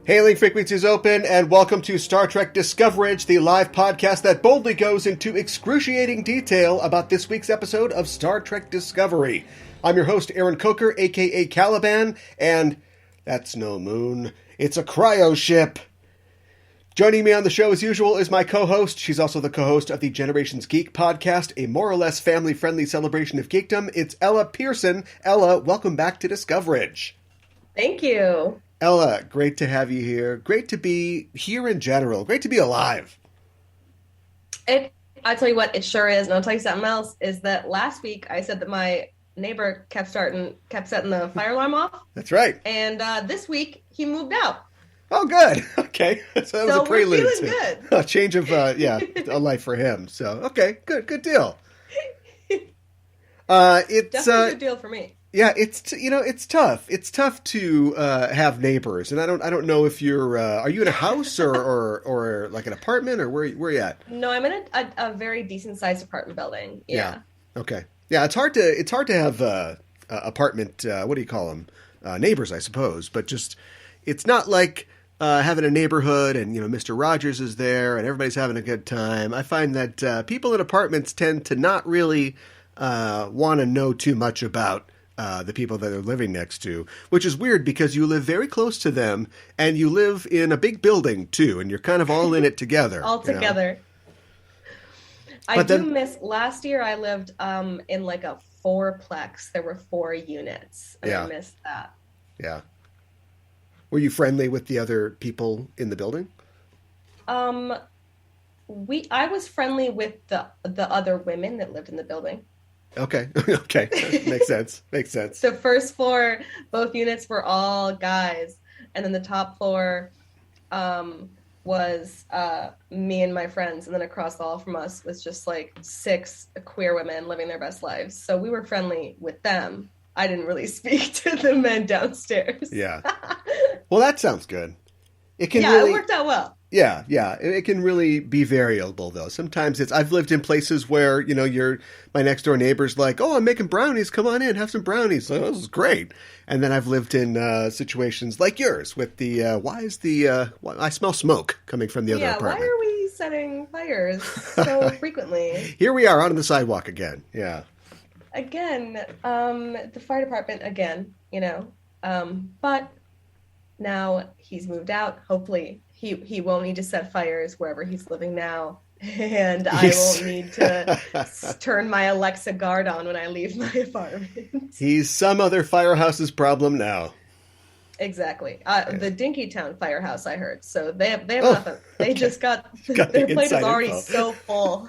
Hailing frequencies open, and welcome to Star Trek Discoverage, the live podcast that boldly goes into excruciating detail about this week's episode of Star Trek Discovery. I'm your host, Aaron Coker, aka Caliban, and that's no moon, it's a cryo ship. Joining me on the show as usual is my co-host. She's also the co-host of the Generations Geek podcast, a more or less family-friendly celebration of geekdom. It's Ella Pearson. Ella, welcome back to Discoverage. Thank you. Ella, great to have you here. Great to be here in general. Great to be alive. I'll tell you what, it sure is. And I'll tell you something else, is that last week I said that my neighbor kept setting the fire alarm off. That's right. And this week he moved out. Oh, good. Okay. So that was a prelude we're feeling to a change of, a life for him. So, okay, good deal. It's definitely a good deal for me. Yeah, it's tough. It's tough to have neighbors, and I don't know if you're are you in a house or like an apartment, or where are you at? No, I'm in a very decent sized apartment building. Yeah. Okay. Yeah, it's hard to have apartment. What do you call them? Neighbors, I suppose. But just it's not like having a neighborhood and Mr. Rogers is there and everybody's having a good time. I find that people in apartments tend to not really want to know too much about the people that they're living next to, which is weird because you live very close to them and you live in a big building too, and you're kind of all in it together. All together. I do miss, last year I lived in like a fourplex. There were 4 units, and I missed that. Yeah. Were you friendly with the other people in the building? I was friendly with the other women that lived in the building. Okay. Makes sense. The first floor, both units were all guys. And then the top floor was me and my friends. And then across the hall from us was just like 6 queer women living their best lives. So we were friendly with them. I didn't really speak to the men downstairs. Yeah. Well, that sounds good. It worked out well. Yeah. It can really be variable, though. Sometimes I've lived in places where, my next door neighbor's like, oh, I'm making brownies. Come on in, have some brownies. Oh, this is great. And then I've lived in situations like yours with I smell smoke coming from the other apartment. Why are we setting fires so frequently? Here we are on the sidewalk again. Yeah. Again, the fire department again, but now he's moved out. Hopefully he won't need to set fires wherever he's living now. And I won't need to turn my Alexa guard on when I leave my apartment. He's some other firehouse's problem now. Exactly. The Dinkytown firehouse, I heard. So they have nothing. They just got their plate is already so full.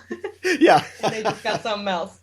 Yeah. They just got something else.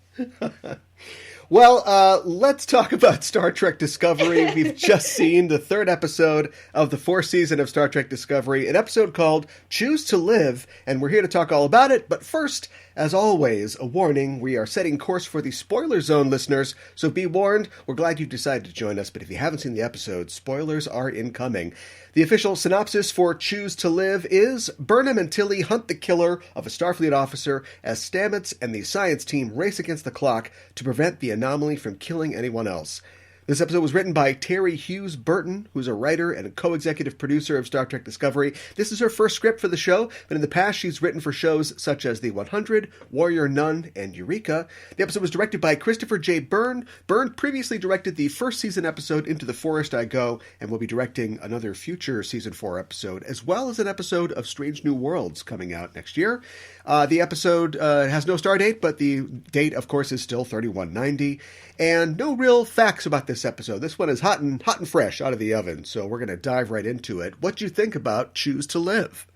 Well, let's talk about Star Trek Discovery. We've just seen the 3rd episode of the 4th season of Star Trek Discovery, an episode called Choose to Live, and we're here to talk all about it. But first, as always, a warning, we are setting course for the spoiler zone, listeners, so be warned. We're glad you decided to join us, but if you haven't seen the episode, spoilers are incoming. The official synopsis for Choose to Live is Burnham and Tilly hunt the killer of a Starfleet officer as Stamets and the science team race against the clock to prevent the anomaly from killing anyone else. This episode was written by Terry Hughes Burton, who's a writer and a co-executive producer of Star Trek Discovery. This is her first script for the show, but in the past she's written for shows such as The 100, Warrior Nun, and Eureka. The episode was directed by Christopher J. Byrne. Byrne previously directed the first season episode Into the Forest I Go, and will be directing another future season 4 episode, as well as an episode of Strange New Worlds coming out next year. The episode has no star date, but the date, of course, is still 3190. And no real facts about this episode. This one is hot and fresh out of the oven, so we're going to dive right into it. What do you think about Choose to Live?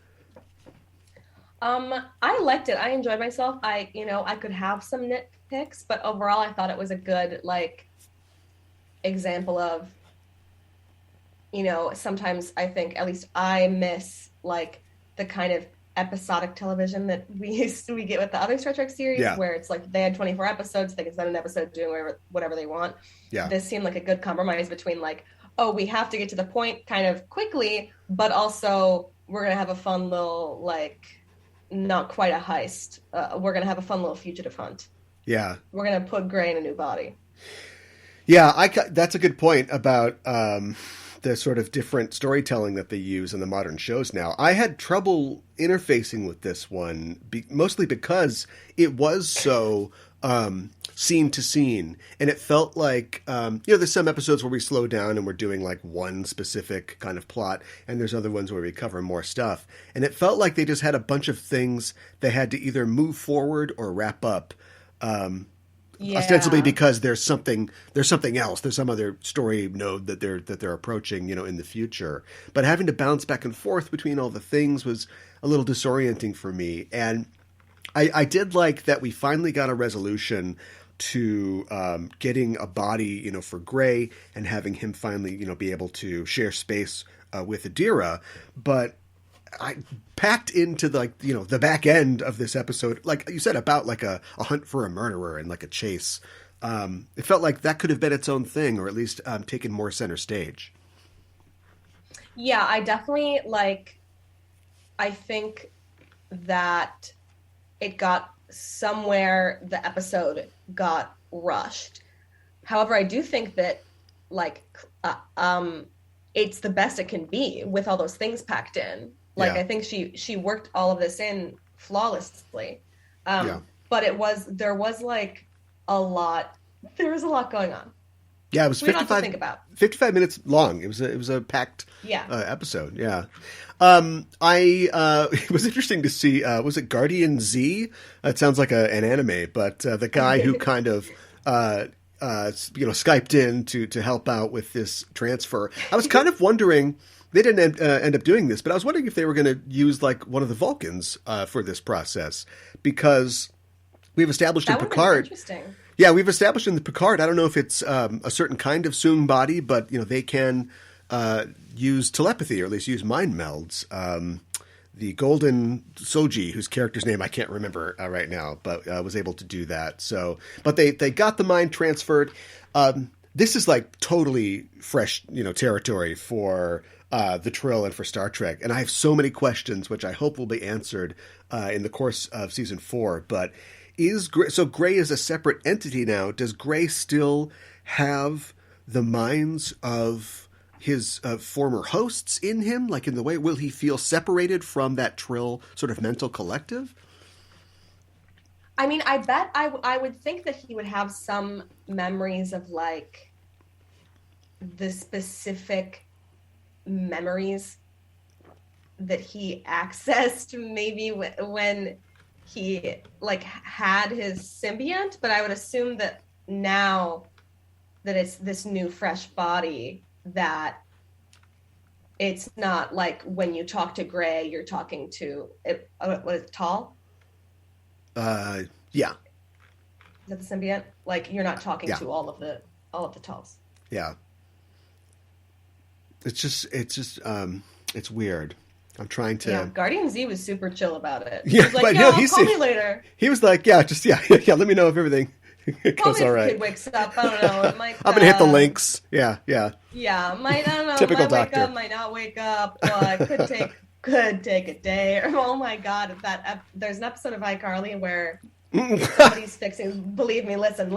I liked it. I enjoyed myself. I could have some nitpicks, but overall I thought it was a good, example of, sometimes I think, at least I miss, the kind of episodic television that we get with the other Star Trek series, where it's like they had 24 episodes, they can spend an episode doing whatever they want. Yeah. This seemed like a good compromise between we have to get to the point kind of quickly, but also we're going to have a fun little, not quite a heist. We're going to have a fun little fugitive hunt. Yeah. We're going to put Gray in a new body. Yeah, that's a good point about the sort of different storytelling that they use in the modern shows now. I had trouble interfacing with this one, mostly because it was so scene to scene, and it felt like there's some episodes where we slow down and we're doing like one specific kind of plot, and there's other ones where we cover more stuff, and it felt like they just had a bunch of things they had to either move forward or wrap up. Ostensibly because there's something else. There's some other story node that they're approaching, in the future. But having to bounce back and forth between all the things was a little disorienting for me. And I did like that we finally got a resolution to getting a body, for Gray, and having him finally, be able to share space with Adira. But I packed into the back end of this episode, like you said, about like a hunt for a murderer and like a chase. It felt like that could have been its own thing, or at least taken more center stage. Yeah, I definitely I think that it got somewhere the episode got rushed. However, I do think that it's the best it can be with all those things packed in. I think she worked all of this in flawlessly. But there was a lot going on. Yeah, it was 55 minutes long. It was a packed episode. Yeah. It was interesting to see, was it Guardian Z? It sounds like an anime, but the guy who kind of Skyped in to help out with this transfer. I was kind of wondering, they didn't end up doing this, but I was wondering if they were going to use like one of the Vulcans for this process, because we've established in Picard. Interesting. Yeah, we've established in the Picard. I don't know if it's a certain kind of Soong body, but they can use telepathy, or at least use mind melds. The Golden Soji, whose character's name I can't remember right now, but was able to do that. So, but they got the mind transferred. This is like totally fresh, territory for the Trill and for Star Trek. And I have so many questions, which I hope will be answered in the course of season 4. But so Gray is a separate entity now. Does Gray still have the minds of his former hosts in him? Like, in the way, will he feel separated from that Trill sort of mental collective? I mean, I bet I would think that he would have some memories of like the specific memories that he accessed maybe when he like had his symbiont, but I would assume that now that it's this new fresh body, that it's not like when you talk to Gray, you're talking to what is it, Tall? Yeah. Is that the symbiont? Like, you're not talking to all of the Talls. Yeah. It's just it's weird. I'm trying to. Yeah, Guardian Z was super chill about it. Yeah, he was like, call me later. He was like, let me know if everything goes all right. If the kid wakes up, I don't know. It might, I'm gonna hit the links. Yeah. Yeah, I don't know. Typical might doctor. Wake up, might not wake up. Could take a day. Or, oh my god, there's an episode of iCarly where somebody's fixing. Believe me, listen.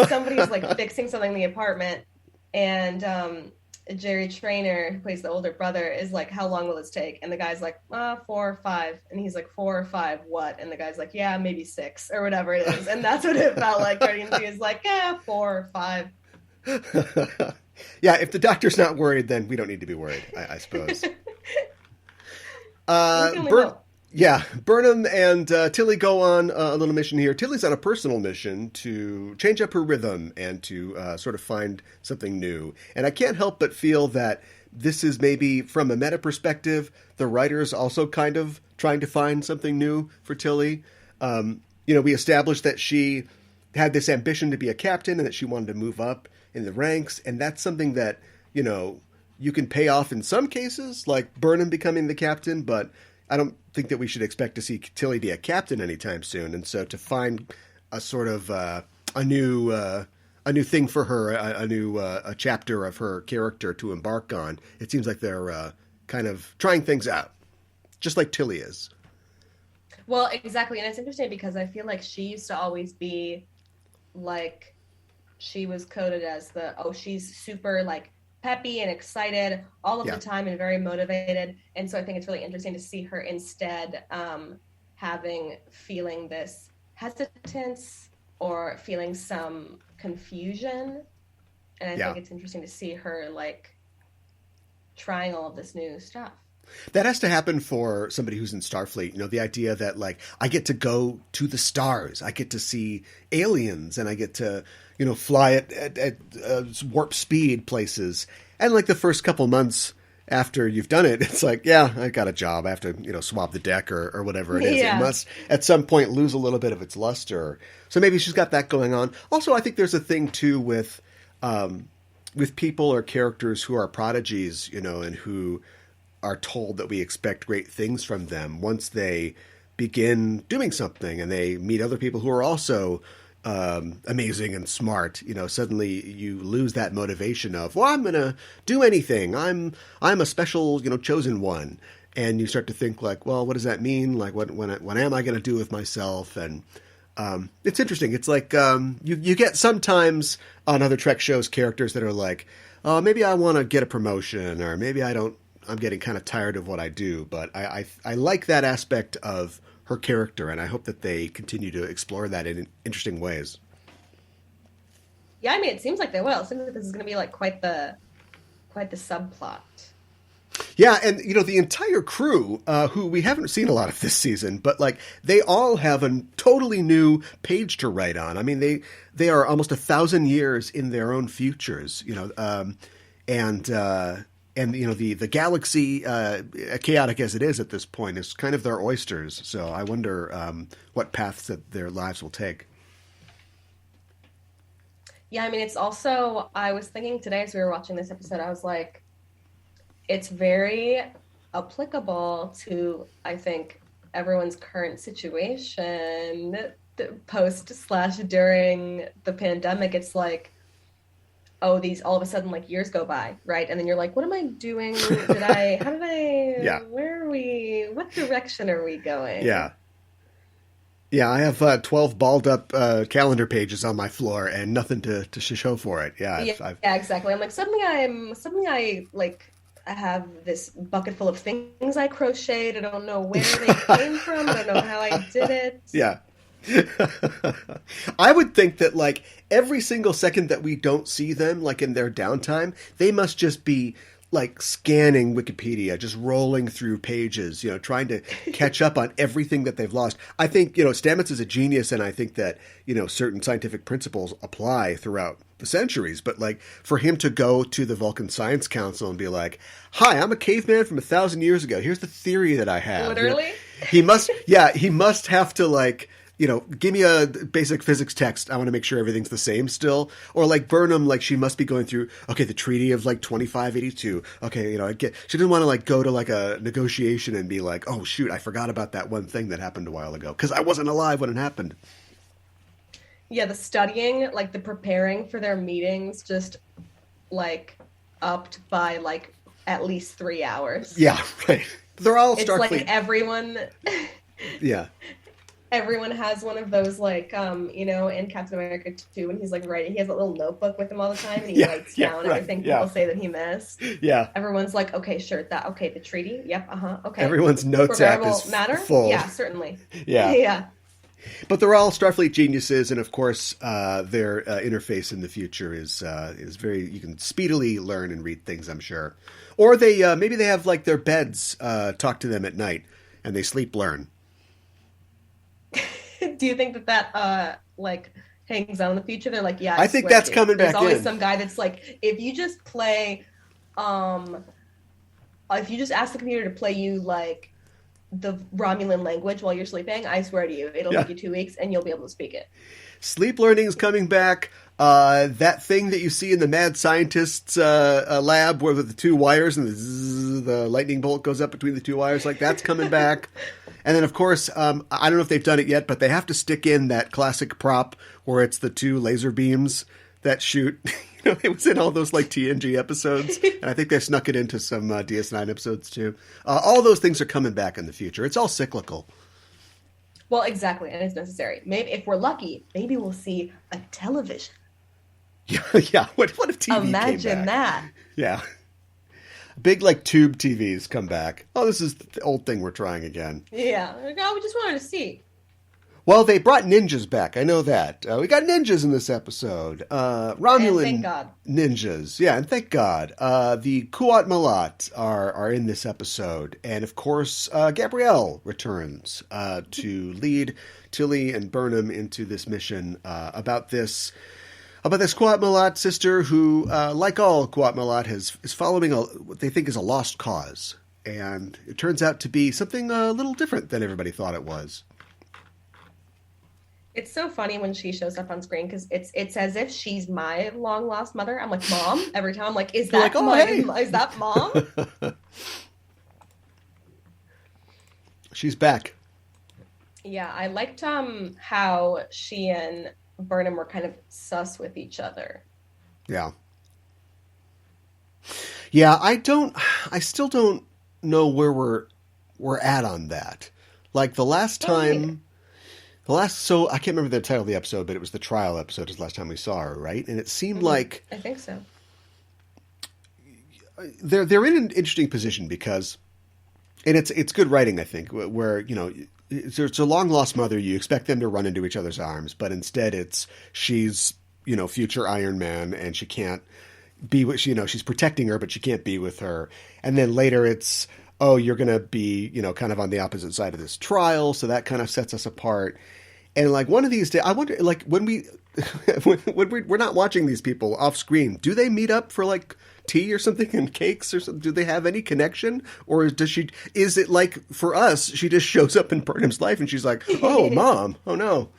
Somebody's like fixing something in the apartment, and Jerry Trainer, who plays the older brother, is like, how long will this take? And the guy's like, 4 or 5. And he's like, 4 or 5 what? And the guy's like, yeah, maybe 6 or whatever it is. And that's what it felt like. Guardian Z is like, 4 or 5. Yeah, if the doctor's not worried, then we don't need to be worried, I suppose. Burnham and Tilly go on a little mission here. Tilly's on a personal mission to change up her rhythm and to sort of find something new. And I can't help but feel that this is maybe, from a meta perspective, the writers also kind of trying to find something new for Tilly. We established that she had this ambition to be a captain and that she wanted to move up in the ranks. And that's something that, you can pay off in some cases, like Burnham becoming the captain, but I don't think that we should expect to see Tilly be a captain anytime soon. And so to find a sort of a new thing for her, a chapter of her character to embark on, it seems like they're kind of trying things out, just like Tilly is. Well, exactly. And it's interesting because I feel like she used to always be like, she was coded as she's super like peppy and excited all of the time and very motivated. And so I think it's really interesting to see her instead feeling this hesitance or feeling some confusion. And I think it's interesting to see her like trying all of this new stuff. That has to happen for somebody who's in Starfleet. You know, the idea that, like, I get to go to the stars. I get to see aliens, and I get to, you know, fly at warp speed places. And, like, the first couple months after you've done it, it's like, yeah, I got a job. I have to, you know, swab the deck or whatever it is. It must, at some point, lose a little bit of its luster. So maybe she's got that going on. Also, I think there's a thing, too, with people or characters who are prodigies, you know, and who are told that we expect great things from them. Once they begin doing something and they meet other people who are also amazing and smart, you know, suddenly you lose that motivation of, well, I'm going to do anything. I'm a special, you know, chosen one. And you start to think like, well, what does that mean? Like, what am I going to do with myself? And it's interesting. It's like you get sometimes on other Trek shows characters that are like, maybe I want to get a promotion, or maybe I'm getting kind of tired of what I do. But I like that aspect of her character, and I hope that they continue to explore that in interesting ways. Yeah, I mean, it seems like they will. It seems like this is going to be like quite the subplot. Yeah, and you know, the entire crew, who we haven't seen a lot of this season, but like they all have a totally new page to write on. I mean, they are almost 1,000 years in their own futures, you know, and you know, the galaxy, chaotic as it is at this point, is kind of their oysters. So I wonder what paths that their lives will take. Yeah, I mean, it's also, I was thinking today as we were watching this episode, I was like, it's very applicable to, I think, everyone's current situation post/during the pandemic. It's like, oh, these all of a sudden like years go by, right? And then you're like, what am I doing? Where are we? What direction are we going? Yeah. Yeah, I have 12 balled up calendar pages on my floor and nothing to show for it. Yeah, yeah, exactly. I'm like, suddenly I have this bucket full of things I crocheted. I don't know where they came from. I don't know how I did it. Yeah. I would think that like every single second that we don't see them, like in their downtime, they must just be like scanning Wikipedia, just rolling through pages, you know, trying to catch up on everything that they've lost. I think, you know, Stamets is a genius, and I think that, you know, certain scientific principles apply throughout the centuries. But like for him to go to the Vulcan Science Council and be like, hi, I'm a caveman from 1,000 years ago. Here's the theory that I have. Literally? You know, he must have to like, you know, give me a basic physics text. I want to make sure everything's the same still. Or like Burnham, like she must be going through, okay, the Treaty of like 2582. Okay, you know, she didn't want to like go to like a negotiation and be like, oh shoot, I forgot about that one thing that happened a while ago because I wasn't alive when it happened. Yeah, the studying, like the preparing for their meetings, just like upped by like at least 3 hours. Yeah, right. They're all Starfleet. It's like everyone. Yeah. Everyone has one of those, like, you know, in Captain America 2, when he's, like, writing. He has a little notebook with him all the time, and he writes down everything people say that he missed. Yeah. Everyone's like, okay, sure, the treaty, yep, okay. Everyone's notes app is full. Yeah, certainly. Yeah. Yeah. But they're all Starfleet geniuses, and of course, their interface in the future is very. You can speedily learn and read things, I'm sure. Or they maybe they have, like, their beds talk to them at night, and they sleep learn. Do you think that like hangs out in the future? They're like, yeah, I think that's coming back in. There's always some guy that's like, if you just play, if you just ask the computer to play you like the Romulan language while you're sleeping, I swear to you, it'll take you 2 weeks and you'll be able to speak it. Sleep learning is coming back. That thing that you see in the mad scientist's lab where the two wires and the lightning bolt goes up between the two wires, like that's coming back. And then, of course, I don't know if they've done it yet, but they have to stick in that classic prop where it's the two laser beams that shoot. You know, it was in all those like TNG episodes, and I think they snuck it into some DS9 episodes too. All those things are coming back in the future. It's all cyclical. Well, exactly, and it's necessary. Maybe if we're lucky, maybe we'll see a television. Yeah. What if TV Imagine came back? that. Yeah. Big, like, tube TVs come back. Oh, this is the old thing we're trying again. Yeah. Like, oh, we just wanted to see. Well, they brought ninjas back. I know that. We got ninjas in this episode. Romulan thank God. ninjas. Yeah, and thank God. The Kuat Malat are in this episode. And, of course, Gabrielle returns to lead Tilly and Burnham into this mission about this Kuat Malat sister who, like all Kuat Malat, is following what they think is a lost cause. And it turns out to be something a little different than everybody thought it was. It's so funny when she shows up on screen because it's as if she's my long lost mother. I'm like, Mom, every time. I'm like, is that is that Mom? She's back. Yeah, I liked how she and Burnham were kind of sus with each other. Yeah. Yeah, I still don't know where we're at on that. Like the last time. So I can't remember the title of the episode, but it was the trial episode is the last time we saw her, right? And it seemed like... I think so. They're in an interesting position because... And it's good writing, I think, where, you know, it's a long-lost mother. You expect them to run into each other's arms, but instead she's, you know, future Iron Man, and she can't be with... You know, she's protecting her, but she can't be with her. And then later it's... Oh, you're going to be, you know, kind of on the opposite side of this trial, so that kind of sets us apart. And like one of these days, I wonder, like when we're not watching these people off screen, do they meet up for like tea or something and cakes or something? Do they have any connection, or is it like for us? She just shows up in Burnham's life and she's like, "Oh, Mom, oh no."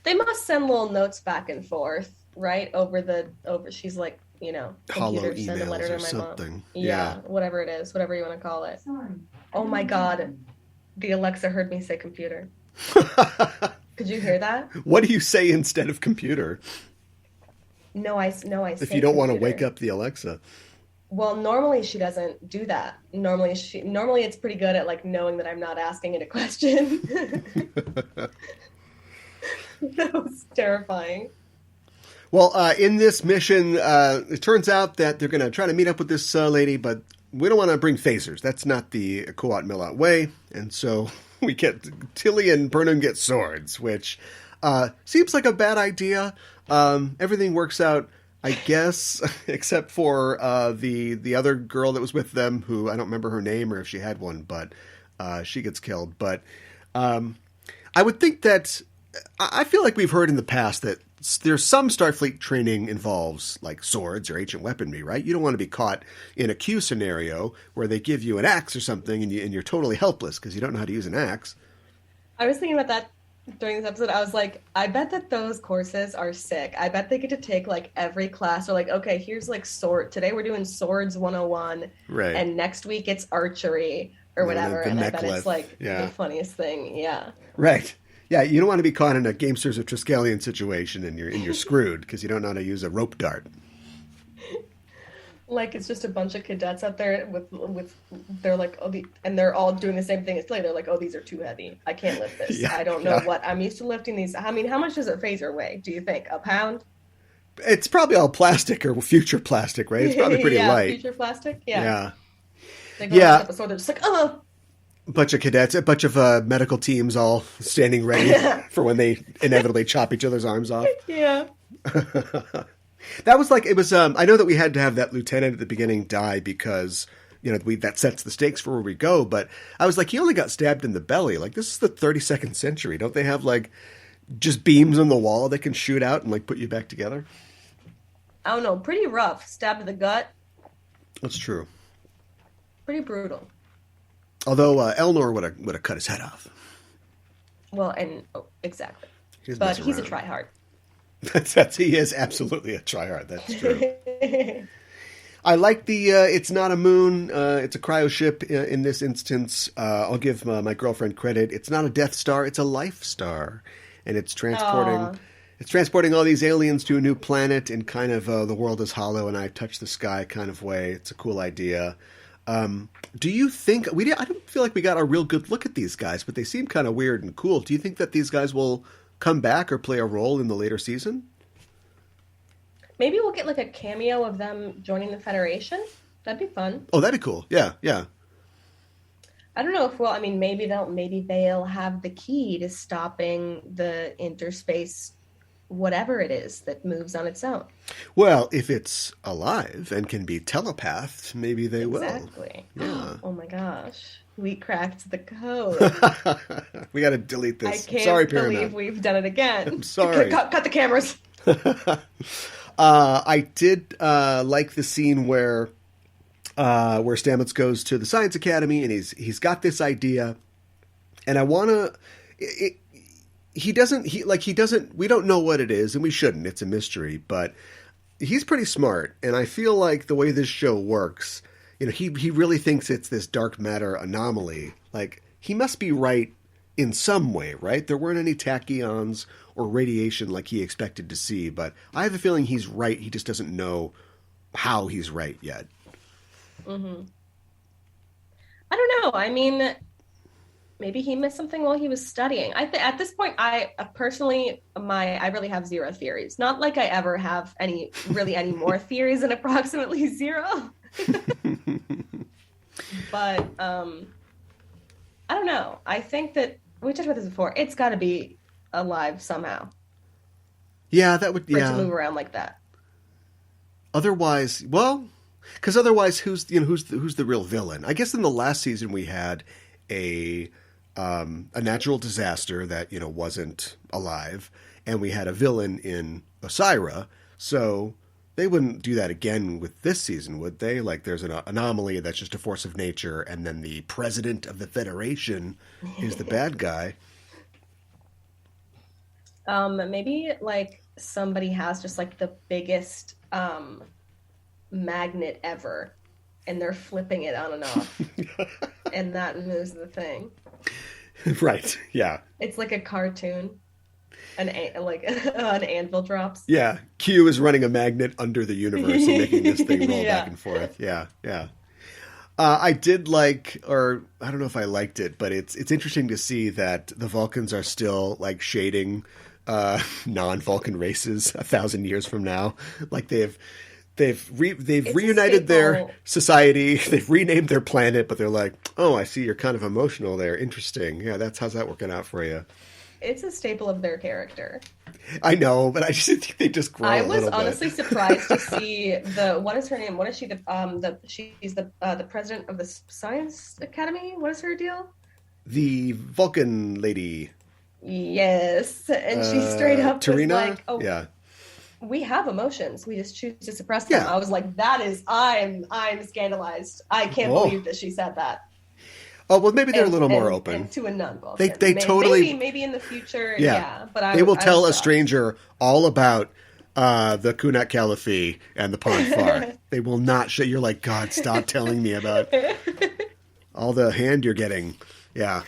They must send little notes back and forth, right? Over she's like, you know, hollow computer, send a letter emails to or my something. mom. Yeah, whatever it is, whatever you want to call it. Sorry. Oh my God, the Alexa heard me say computer. Could you hear that? What do you say instead of computer? No, I say if you don't want to wake up the Alexa. Well, normally she doesn't do that. Normally it's pretty good at like knowing that I'm not asking it a question. That was terrifying. Well, in this mission, it turns out that they're going to try to meet up with this lady, but we don't want to bring phasers. That's not the Kuat Milat way. And so we get Tilly and Burnham get swords, which seems like a bad idea. Everything works out, I guess, except for the other girl that was with them, who I don't remember her name or if she had one, but she gets killed. But I would think that I feel like we've heard in the past that there's some Starfleet training involves like swords or ancient weaponry, right? You don't want to be caught in a Q scenario where they give you an axe or something and you're totally helpless because you don't know how to use an axe. I was thinking about that during this episode. I was like, I bet that those courses are sick. I bet they get to take like every class or like, okay, here's like today we're doing swords 101. Right. And next week it's archery or whatever. And I bet it's like the funniest thing. Yeah. Right. Yeah, you don't want to be caught in a Gamesters of Triskelion situation and you're screwed because you don't know how to use a rope dart. Like it's just a bunch of cadets out there with they're like, and they're all doing the same thing. It's like they're like, oh, these are too heavy. I can't lift this. I don't know what I'm used to lifting these. I mean, how much does a phaser weigh? Do you think a pound? It's probably all plastic or future plastic, right? It's probably pretty light. Future plastic. Yeah. They go on episode, they're just like, bunch of cadets, a bunch of medical teams all standing ready for when they inevitably chop each other's arms off. Yeah. That was like, it was, I know that we had to have that lieutenant at the beginning die because, you know, that sets the stakes for where we go. But I was like, he only got stabbed in the belly. Like, this is the 32nd century. Don't they have like just beams on the wall that can shoot out and like put you back together? I don't know. Pretty rough. Stabbed to the gut. That's true. Pretty brutal. Although Elnor would have cut his head off. Well, exactly. But he's a tryhard. He is absolutely a tryhard. That's true. I like the it's not a moon. It's a cryo ship in this instance. I'll give my girlfriend credit. It's not a Death Star. It's a Life Star. And it's transporting... Aww. It's transporting all these aliens to a new planet in kind of the world is hollow and I touch the sky kind of way. It's a cool idea. Do you think I don't feel like we got a real good look at these guys, but they seem kind of weird and cool. Do you think that these guys will come back or play a role in the later season? maybe we'll get like a cameo of them joining the Federation. That'd be fun. Oh, that'd be cool. Yeah, yeah. I don't know if I mean, maybe they'll have the key to stopping the interspace, whatever it is that moves on its own. Well, if it's alive and can be telepathed, maybe they will. Exactly. Yeah. Oh my gosh. We cracked the code. We got to delete this. I can't Sorry, believe Paramount. we've done it again. I'm sorry. Cut the cameras. I did like the scene where Stamets goes to the Science Academy and he's got this idea, and I want to. We don't know what it is, and we shouldn't. It's a mystery, but he's pretty smart, and I feel like the way this show works, he really thinks it's this dark matter anomaly. Like, he must be right in some way, right? There weren't any tachyons or radiation like he expected to see, but I have a feeling he's right. He just doesn't know how he's right yet. Mm-hmm. I don't know. I mean, maybe he missed something while he was studying. At this point, I really have zero theories. Not like I ever have any more theories than approximately zero. But I don't know. I think that we talked about this before. It's got to be alive somehow. Yeah, that would. For it to move around like that. Otherwise, because otherwise, who's the real villain? I guess in the last season we had a natural disaster that wasn't alive, and we had a villain in Osira. So they wouldn't do that again with this season, would they? Like, there's an anomaly that's just a force of nature, and then the president of the Federation is the bad guy. Maybe like somebody has just like the biggest magnet ever, and they're flipping it on and off, and that moves the thing. Right. Yeah. It's like a cartoon. An anvil drops. Yeah. Q is running a magnet under the universe and making this thing roll back and forth. Yeah. Yeah. I did like, or I don't know if I liked it, but it's interesting to see that the Vulcans are still like shading non-Vulcan races 1,000 years from now. Like they've reunited their society. They've renamed their planet, but they're like, oh, I see you're kind of emotional there. Interesting. Yeah, how's that working out for you? It's a staple of their character. I know, but I just think they just grow a little bit. I was honestly surprised to see what is her name? What is she? She's the president of the Science Academy. What is her deal? The Vulcan lady. Yes, and she straight up Tarina? was like, "Oh, yeah, we have emotions. We just choose to suppress them." Yeah. I was like, "That is, I'm scandalized. I can't believe that she said that." Oh, well, maybe they're a little more open. And to a non-Vulcan. They totally... Maybe in the future, yeah. But they will tell a stranger all about the Kunat Caliphate and the Ponfar. They will not show... You're like, God, stop telling me about all the hand you're getting. Yeah.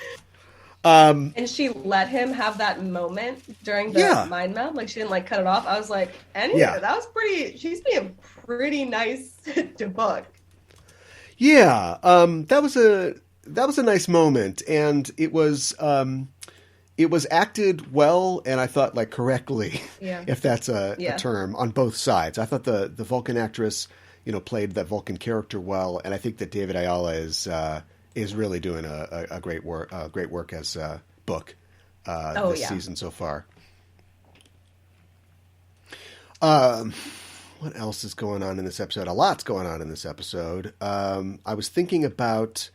And she let him have that moment during the mind meld. Like, she didn't, like, cut it off. I was like, that was pretty... She's being pretty nice to Book. Yeah. That was a nice moment, and it was acted well, and I thought, like, correctly, if that's a term, on both sides. I thought the Vulcan actress, played that Vulcan character well, and I think that David Ayala is really doing a great work as Book this season so far. What else is going on in this episode? A lot's going on in this episode. I was thinking about...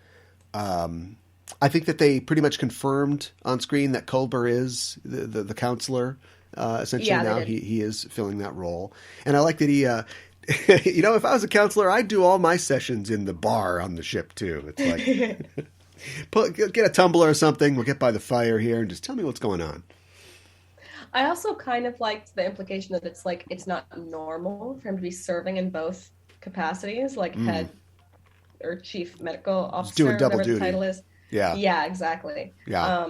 I think that they pretty much confirmed on screen that Culber is the counselor. Essentially now he is filling that role. And I like that he, if I was a counselor, I'd do all my sessions in the bar on the ship too. It's like, get a tumbler or something. We'll get by the fire here and just tell me what's going on. I also kind of liked the implication that it's like, it's not normal for him to be serving in both capacities, like head or chief medical officer, doing double whatever duty. the title is. Yeah, exactly. Yeah.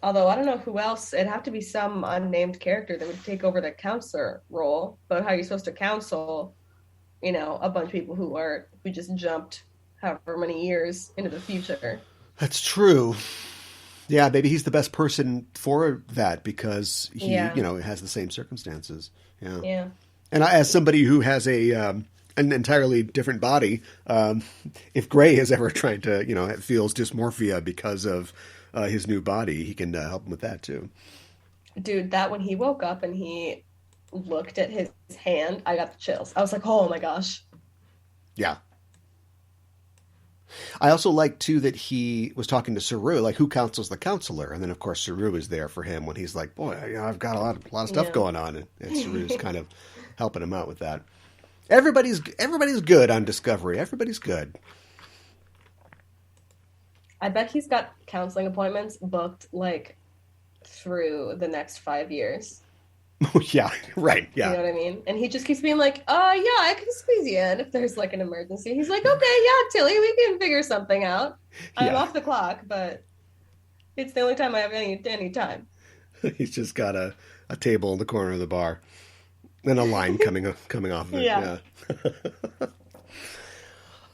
Although I don't know who else. It'd have to be some unnamed character that would take over the counselor role. But how are you supposed to counsel, a bunch of people who just jumped however many years into the future? That's true. Yeah, maybe he's the best person for that because he, has the same circumstances. Yeah. Yeah. And as somebody who has an entirely different body, if Gray is ever trying to, feels dysmorphia because of his new body, he can help him with that too. Dude, that when he woke up and he looked at his hand, I got the chills. I was like, oh my gosh. Yeah. I also like, too, that he was talking to Saru, like, who counsels the counselor? And then, of course, Saru is there for him when he's like, boy, I've got a lot of stuff going on. And Saru's kind of helping him out with that. Everybody's good on Discovery. Everybody's good. I bet he's got counseling appointments booked, like, through the next 5 years. Yeah, right, yeah. You know what I mean? And he just keeps being like, yeah, I can squeeze you in if there's, like, an emergency. He's like, okay, yeah, Tilly, we can figure something out. I'm off the clock, but it's the only time I have any time. He's just got a table in the corner of the bar and a line coming off of it. Yeah.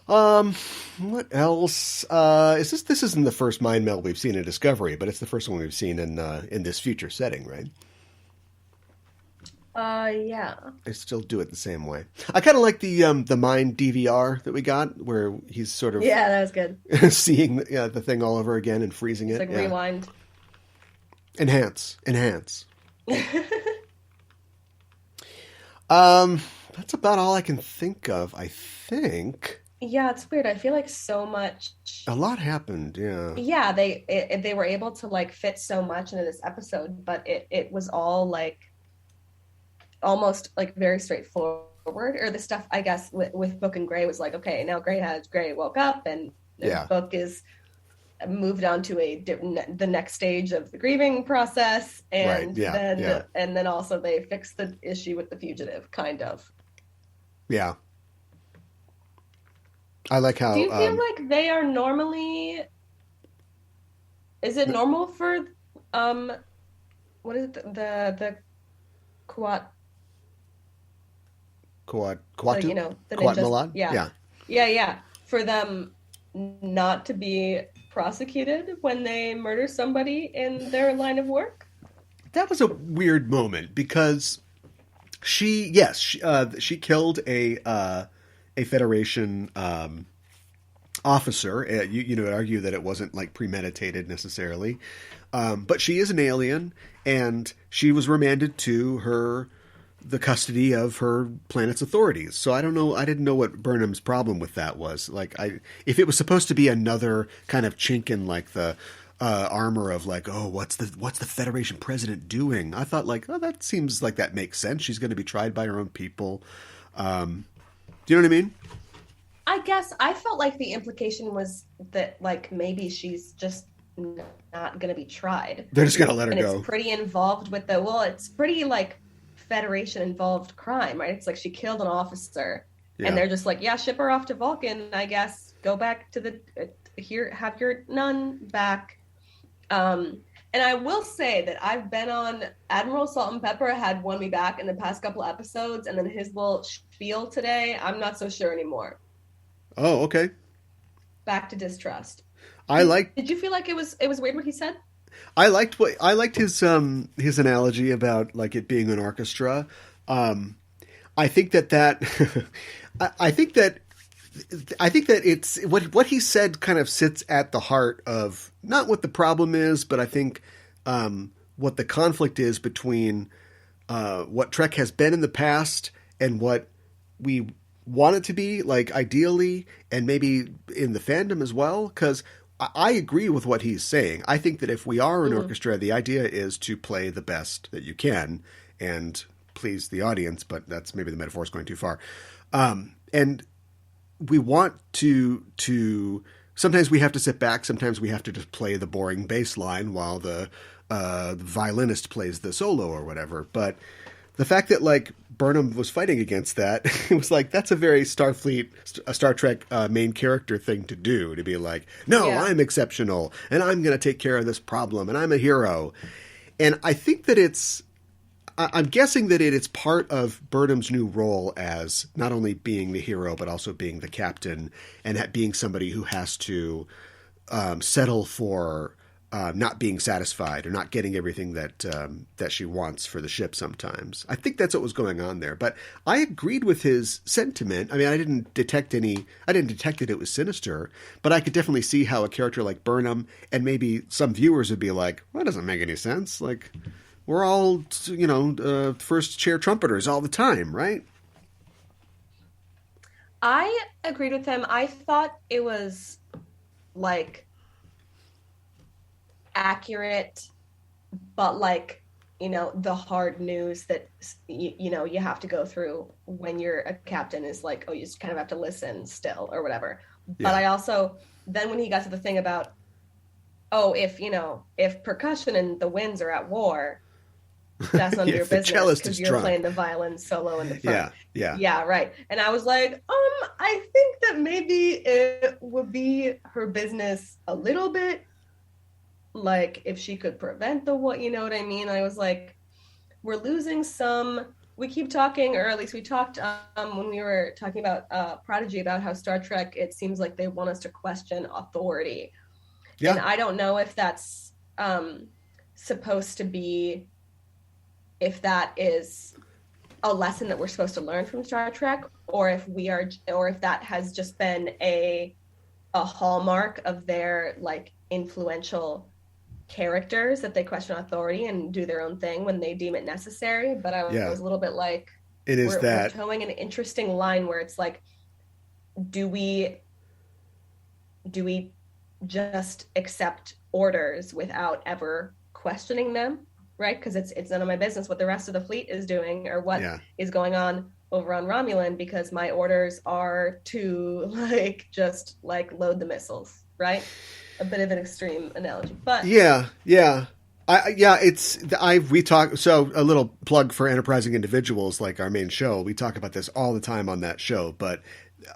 What else? This isn't the first mind meld we've seen in Discovery, but it's the first one we've seen in this future setting, right? Yeah. I still do it the same way. I kind of like the mind DVR that we got, where he's sort of that was good. seeing the thing all over again and freezing it. Like rewind. Enhance. That's about all I can think of, I think. Yeah, it's weird. I feel like so much. A lot happened, yeah. Yeah, they were able to like fit so much into this episode, but it was all like almost like very straightforward. Or the stuff, I guess, with Book and Gray was like, okay, now Gray woke up and Book is moved on to the next stage of the grieving process, and then also they fixed the issue with the fugitive, kind of. Yeah. I like how. Do you feel like they are normally? Is it normal for what is it, the Quat? Quatu? Like, the ninjas? Yeah. For them not to be prosecuted when they murder somebody in their line of work? That was a weird moment because she killed a Federation officer. You would argue that it wasn't like premeditated necessarily, but she is an alien, and she was remanded to the custody of her planet's authorities. So I don't know. I didn't know what Burnham's problem with that was. Like, if it was supposed to be another kind of chink in like the armor of like, oh, what's the Federation president doing? I thought like, oh, that seems like that makes sense. She's going to be tried by her own people. Do you know what I mean? I guess I felt like the implication was that like maybe she's just not going to be tried. They're just going to let her go. It's pretty involved with it's pretty like Federation involved crime, right? It's like she killed an officer, and they're just like, yeah, ship her off to Vulcan, I guess. Go back to the here, have your nun back. And I will say that I've been on Admiral Salt and Pepper had won me back in the past couple episodes, and then his little spiel today, I'm not so sure anymore. Oh, okay. Back to distrust. Did you feel like it was weird what he said? I liked his analogy about like it being an orchestra. I think that I think that it's what he said kind of sits at the heart of not what the problem is, but I think what the conflict is between what Trek has been in the past and what we want it to be, like ideally, and maybe in the fandom as well, because I agree with what he's saying. I think that if we are an orchestra, the idea is to play the best that you can and please the audience, but that's maybe the metaphor is going too far. And we want to sometimes we have to sit back. Sometimes we have to just play the boring bass line while the violinist plays the solo or whatever. But the fact that like Burnham was fighting against that, it was like, that's a very Star Trek main character thing to do, to be like, no, I'm exceptional and I'm going to take care of this problem and I'm a hero. And I think that I'm guessing that it's part of Burnham's new role as not only being the hero, but also being the captain and being somebody who has to settle for not being satisfied or not getting everything that she wants for the ship sometimes. I think that's what was going on there. But I agreed with his sentiment. I mean, I didn't detect that it was sinister, but I could definitely see how a character like Burnham and maybe some viewers would be like, well, that doesn't make any sense. Like, we're all, first chair trumpeters all the time, right? I agreed with him. I thought it was like accurate, but like, the hard news that you have to go through when you're a captain is like, oh, you just kind of have to listen still or whatever. But I also, then when he got to the thing about, oh, if percussion and the winds are at war, that's none of your business because you're playing the violin solo in the front. Yeah, right. And I was like, I think that maybe it would be her business a little bit, like if she could prevent the what, you know what I mean? I was like, we're losing some. We keep talking, or at least we talked when we were talking about Prodigy, about how Star Trek, it seems like they want us to question authority. Yeah. And I don't know if that's supposed to be, if that is a lesson that we're supposed to learn from Star Trek, or if that has just been a hallmark of their like influential characters, that they question authority and do their own thing when they deem it necessary. But I was a little bit like, we're towing an interesting line where it's like, do we just accept orders without ever questioning them, right? Because it's none of my business what the rest of the fleet is doing or what is going on over on Romulan, because my orders are to just load the missiles, right? A bit of an extreme analogy, but we talk. So a little plug for Enterprising Individuals, like our main show. We talk about this all the time on that show, but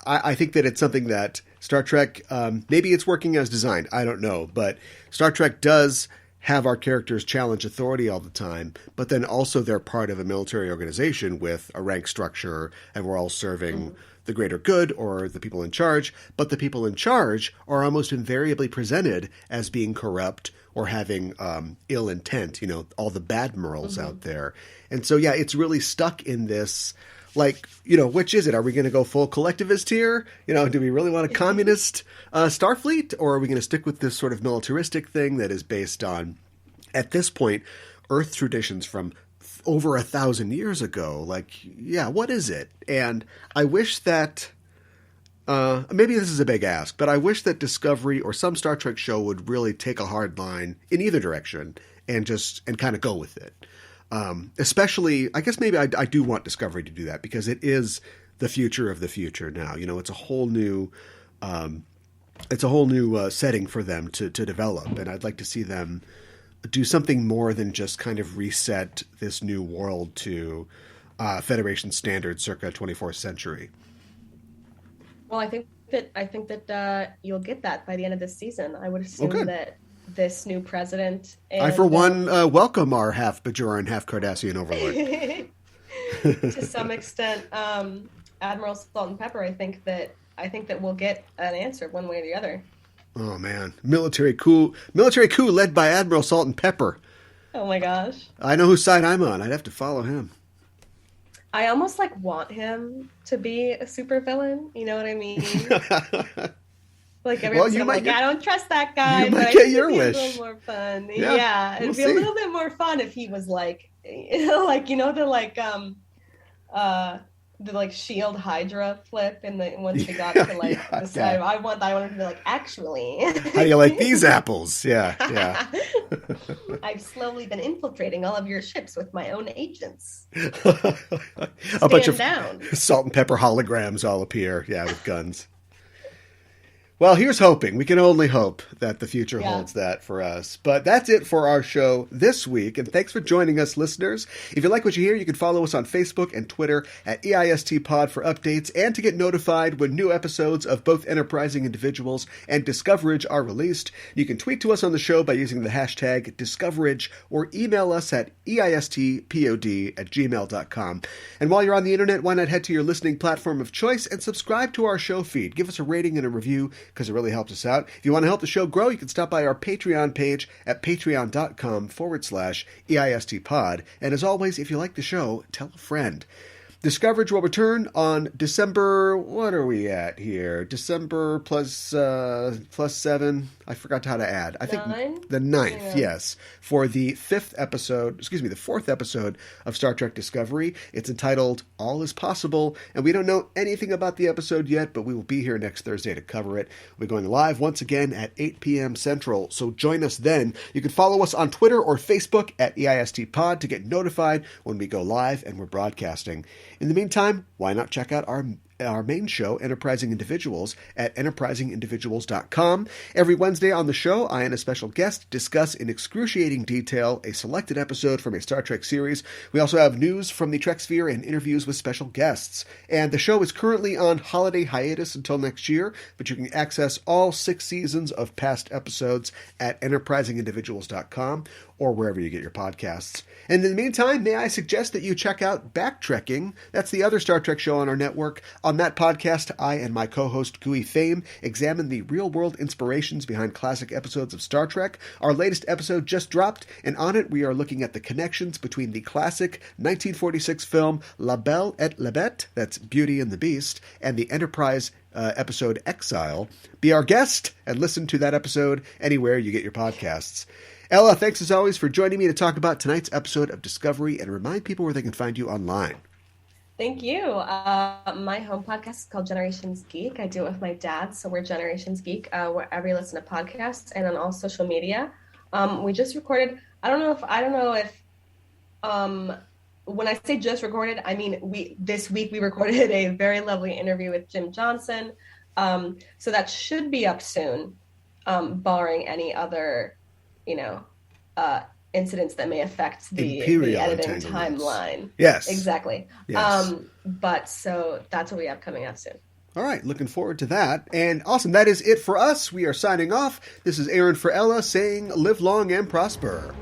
I think that it's something that Star Trek, maybe it's working as designed. I don't know, but Star Trek does have our characters challenge authority all the time, but then also they're part of a military organization with a rank structure, and we're all serving the greater good or the people in charge, but the people in charge are almost invariably presented as being corrupt or having ill intent, all the bad morals out there. And so, it's really stuck in this, which is it? Are we going to go full collectivist here? Do we really want a communist Starfleet, or are we going to stick with this sort of militaristic thing that is based on, at this point, Earth traditions from over 1,000 years ago? What is it? And I wish that, maybe this is a big ask, but I wish that Discovery or some Star Trek show would really take a hard line in either direction and kind of go with it. Especially, I guess maybe I do want Discovery to do that, because it is the future of the future now. It's a whole new, setting for them to develop, and I'd like to see them do something more than just kind of reset this new world to Federation standards circa 24th century. Well, I think that you'll get that by the end of this season. I would assume that this new president. And, I, for one, welcome our half Bajoran, half Cardassian overlord. To some extent, Admiral Salt and Pepper. I think that we'll get an answer one way or the other. Oh man, military coup led by Admiral Salt and Pepper. Oh my gosh! I know whose side I'm on. I'd have to follow him. I almost want him to be a supervillain. You know what I mean? Every episode, I don't trust that guy. You might get your wish. A little more fun. Yeah, it'd be a little bit more fun if he was the shield Hydra flip, and once they got to decide, I want him to be actually. How do you like these apples? Yeah. I've slowly been infiltrating all of your ships with my own agents. A bunch of Salt and Pepper holograms all appear, with guns. Well, here's hoping. We can only hope that the future holds that for us. But that's it for our show this week. And thanks for joining us, listeners. If you like what you hear, you can follow us on Facebook and Twitter at EISTPod for updates and to get notified when new episodes of both Enterprising Individuals and Discoverage are released. You can tweet to us on the show by using the hashtag Discoverage or email us at eistpod@gmail.com. And while you're on the internet, why not head to your listening platform of choice and subscribe to our show feed. Give us a rating and a review. because it really helps us out. If you want to help the show grow, you can stop by our Patreon page at patreon.com/EISTpod. And as always, if you like the show, tell a friend. Discoverage will return on December, what are we at here? December plus 7. I forgot how to add. I think the 9th, yes. For the fourth episode of Star Trek Discovery. It's entitled All Is Possible, and we don't know anything about the episode yet, but we will be here next Thursday to cover it. We're going live once again at 8 p.m. Central, so join us then. You can follow us on Twitter or Facebook at EISTpod to get notified when we go live and we're broadcasting. In the meantime, why not check out our main show, Enterprising Individuals, at enterprisingindividuals.com. Every Wednesday on the show, I and a special guest discuss in excruciating detail a selected episode from a Star Trek series. We also have news from the Trek sphere and interviews with special guests. And the show is currently on holiday hiatus until next year, but you can access all 6 seasons of past episodes at enterprisingindividuals.com or wherever you get your podcasts. And in the meantime, may I suggest that you check out Backtrekking. That's the other Star Trek show on our network. On that podcast, I and my co-host Gooey Fame examine the real-world inspirations behind classic episodes of Star Trek. Our latest episode just dropped, and on it we are looking at the connections between the classic 1946 film La Belle et la Bête, that's Beauty and the Beast, and the Enterprise episode Exile. Be our guest and listen to that episode anywhere you get your podcasts. Ella, thanks as always for joining me to talk about tonight's episode of Discovery and remind people where they can find you online. Thank you. My home podcast is called Generations Geek. I do it with my dad, so we're Generations Geek wherever you listen to podcasts and on all social media. We just recorded. I don't know if when I say just recorded, I mean this week we recorded a very lovely interview with Jim Johnson. So that should be up soon, barring any other, incidents that may affect the editing timeline. Yes. Exactly. Yes. But so that's what we have coming up soon. All right. Looking forward to that. And awesome. That is it for us. We are signing off. This is Aaron for Ella saying live long and prosper.